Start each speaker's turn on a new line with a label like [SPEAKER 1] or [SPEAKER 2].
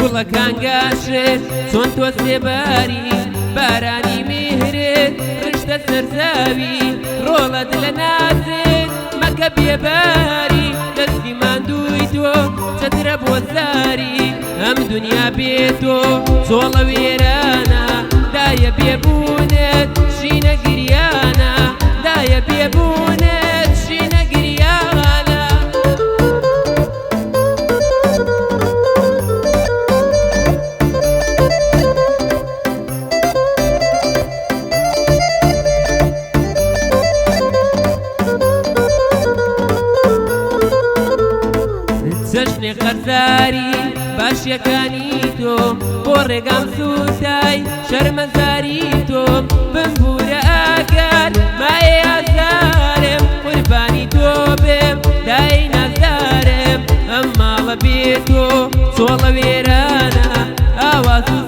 [SPEAKER 1] گوڵەکان گاشت چۆن تۆ سێباری بارانی میهرت ڕشتە سەرزاوی ڕۆڵەت لە نازت مەکە بێباری دەستی ماندووی تۆ چەترە بۆ زاری ئەم دنیا بێتۆ چۆڵە وێرانە دایە بێبوونت شینە گریانە دایە بێبوونت شینە گریانە جەژنێ قەرزاری باشیەکانی تۆ بۆ ڕێگام سوتای شەرمەزاری تۆ بمبورە ئاگار مایە ئازارم قوربانی تۆ بێم دای نازارم ئەم ماڵە بێتۆ چۆڵە وێرانە ئاواز و